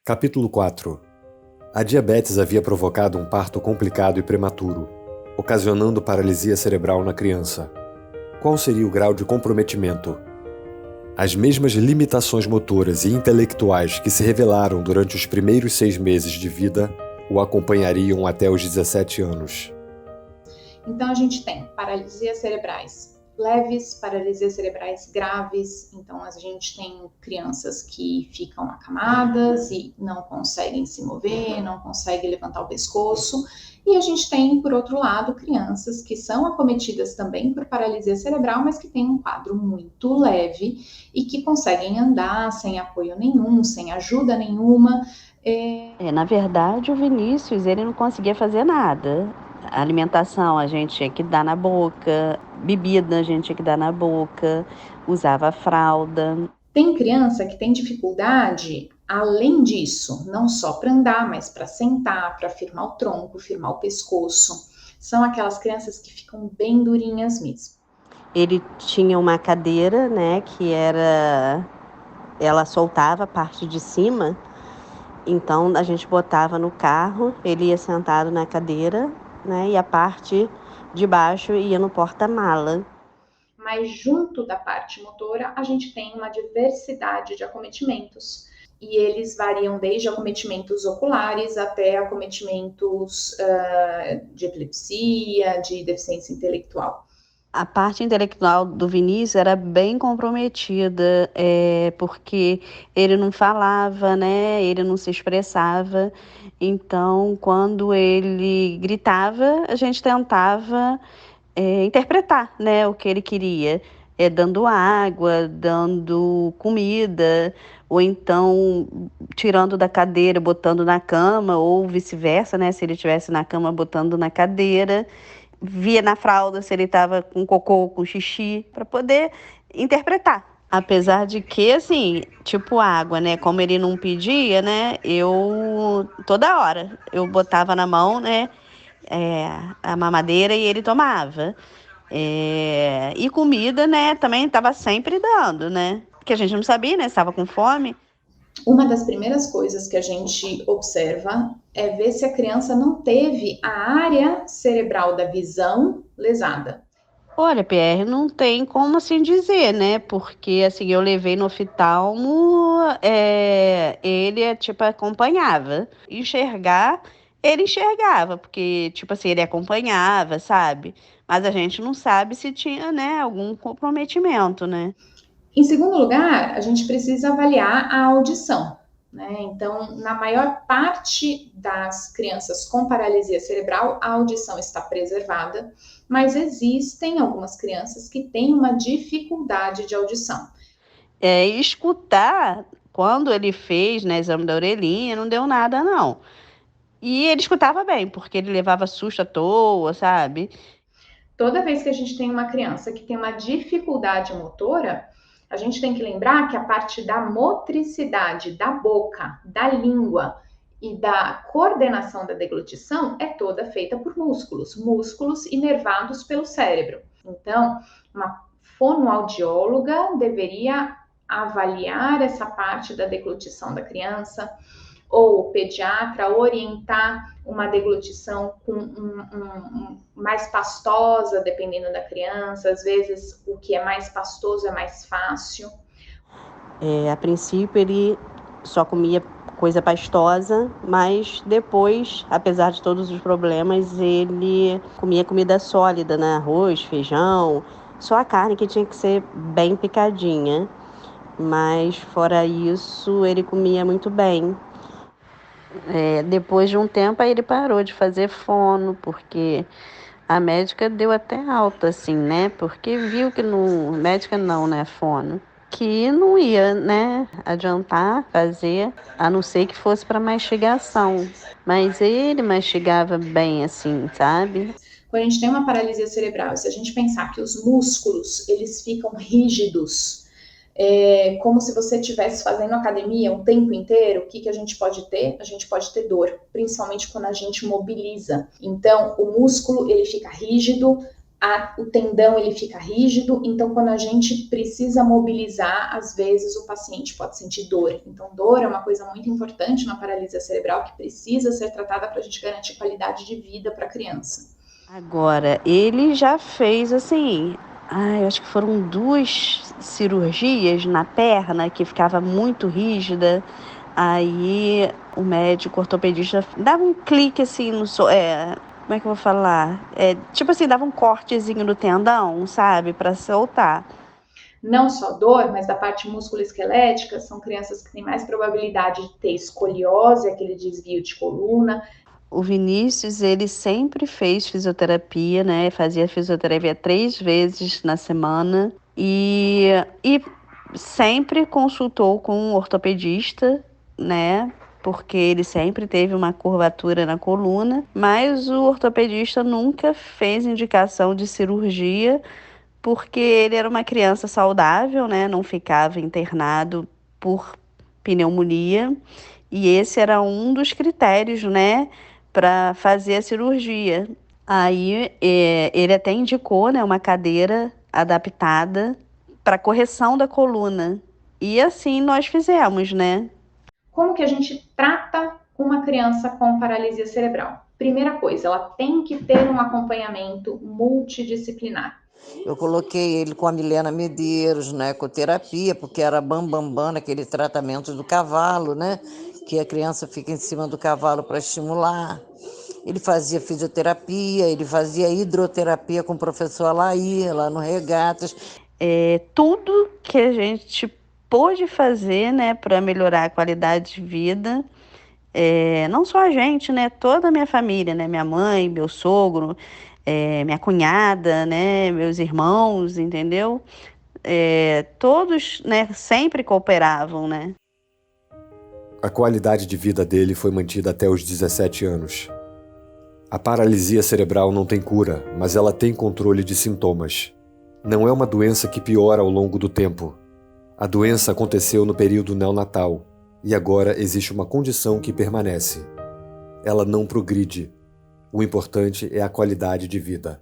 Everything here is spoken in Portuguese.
Capítulo 4. A diabetes havia provocado um parto complicado e prematuro, ocasionando paralisia cerebral na criança. Qual seria o grau de comprometimento? As mesmas limitações motoras e intelectuais que se revelaram durante os primeiros 6 meses de vida o acompanhariam até os 17 anos. Então a gente tem paralisias cerebrais leves, paralisias cerebrais graves. Então a gente tem crianças que ficam acamadas e não conseguem se mover, não conseguem levantar o pescoço. E a gente tem, por outro lado, crianças que são acometidas também por paralisia cerebral, mas que têm um quadro muito leve e que conseguem andar sem apoio nenhum, sem ajuda nenhuma. Na verdade, o Vinícius, ele não conseguia fazer nada. A alimentação a gente tinha que dar na boca, bebida a gente tinha que dar na boca, usava fralda. Tem criança que tem dificuldade, além disso, não só para andar, mas para sentar, para firmar o tronco, firmar o pescoço. São aquelas crianças que ficam bem durinhas mesmo. Ele tinha uma cadeira, né, ela soltava a parte de cima, então a gente botava no carro, ele ia sentado na cadeira, né, e a parte de baixo ia no porta-mala. Mas junto da parte motora, a gente tem uma diversidade de acometimentos. E eles variam desde acometimentos oculares até acometimentos de epilepsia, de deficiência intelectual. A parte intelectual do Vinícius era bem comprometida, porque ele não falava, né? Ele não se expressava. Então, quando ele gritava, a gente tentava interpretar, né, o que ele queria, dando água, dando comida, ou então tirando da cadeira, botando na cama, ou vice-versa, né, se ele estivesse na cama, botando na cadeira, via na fralda se ele estava com cocô, com xixi, para poder interpretar. Apesar de que, assim, tipo água, né? Como ele não pedia, né? Toda hora, eu botava na mão, né? A mamadeira e ele tomava. E comida, né? Também estava sempre dando, né? Porque a gente não sabia, né? Estava com fome. Uma das primeiras coisas que a gente observa é ver se a criança não teve a área cerebral da visão lesada. Olha, PR, não tem como assim dizer, né? Porque assim, eu levei no oftalmo, ele tipo acompanhava. Ele enxergava, porque tipo assim, ele acompanhava, sabe? Mas a gente não sabe se tinha, né, algum comprometimento, né? Em segundo lugar, a gente precisa avaliar a audição. Né? Então, na maior parte das crianças com paralisia cerebral, a audição está preservada, mas existem algumas crianças que têm uma dificuldade de audição. Escutar, quando ele fez, né, exame da orelhinha, não deu nada, não. E ele escutava bem, porque ele levava susto à toa, sabe? Toda vez que a gente tem uma criança que tem uma dificuldade motora, a gente tem que lembrar que a parte da motricidade da boca, da língua e da coordenação da deglutição é toda feita por músculos inervados pelo cérebro. Então, uma fonoaudióloga deveria avaliar essa parte da deglutição da criança, ou o pediatra orientar uma deglutição mais pastosa, dependendo da criança. Às vezes, o que é mais pastoso é mais fácil. A princípio, ele só comia coisa pastosa, mas depois, apesar de todos os problemas, ele comia comida sólida, né? Arroz, feijão, só a carne que tinha que ser bem picadinha. Mas, fora isso, ele comia muito bem. Depois de um tempo, aí ele parou de fazer fono, porque a médica deu até alta, assim, né? Porque viu que não... Médica não, né? Fono. Que não ia, né, adiantar fazer, a não ser que fosse para mastigação. Mas ele mastigava bem, assim, sabe? Quando a gente tem uma paralisia cerebral, se a gente pensar que os músculos, eles ficam rígidos, como se você estivesse fazendo academia o tempo inteiro, o que a gente pode ter? A gente pode ter dor, principalmente quando a gente mobiliza. Então, o músculo, ele fica rígido, o tendão ele fica rígido, então quando a gente precisa mobilizar, às vezes o paciente pode sentir dor. Então dor é uma coisa muito importante na paralisia cerebral que precisa ser tratada para a gente garantir qualidade de vida para a criança. Agora, ele já fez assim, eu acho que foram 2 cirurgias na perna que ficava muito rígida. Aí o médico ortopedista dava um clique assim como é que eu vou falar? Tipo assim, dava um cortezinho no tendão, sabe, para soltar. Não só dor, mas da parte musculoesquelética, são crianças que têm mais probabilidade de ter escoliose, aquele desvio de coluna. O Vinícius, ele sempre fez fisioterapia, né? Fazia fisioterapia 3 vezes na semana e sempre consultou com um ortopedista, né? Porque ele sempre teve uma curvatura na coluna, mas o ortopedista nunca fez indicação de cirurgia, porque ele era uma criança saudável, né? Não ficava internado por pneumonia, e esse era um dos critérios, né, para fazer a cirurgia. Aí ele até indicou, né, uma cadeira adaptada para correção da coluna. E assim nós fizemos, né? Como que a gente trata uma criança com paralisia cerebral? Primeira coisa, ela tem que ter um acompanhamento multidisciplinar. Eu coloquei ele com a Milena Medeiros, na ecoterapia, porque era bambambam naquele tratamento do cavalo, né? Que a criança fica em cima do cavalo para estimular. Ele fazia fisioterapia, ele fazia hidroterapia com o professor Alaí, lá no Regatas. Tudo que a gente pôde fazer, né, para melhorar a qualidade de vida, não só a gente, né, toda a minha família, né, minha mãe, meu sogro, minha cunhada, né, meus irmãos, entendeu? Todos, né, sempre cooperavam, né? A qualidade de vida dele foi mantida até os 17 anos. A paralisia cerebral não tem cura, mas ela tem controle de sintomas. Não é uma doença que piora ao longo do tempo. A doença aconteceu no período neonatal e agora existe uma condição que permanece. Ela não progride. O importante é a qualidade de vida.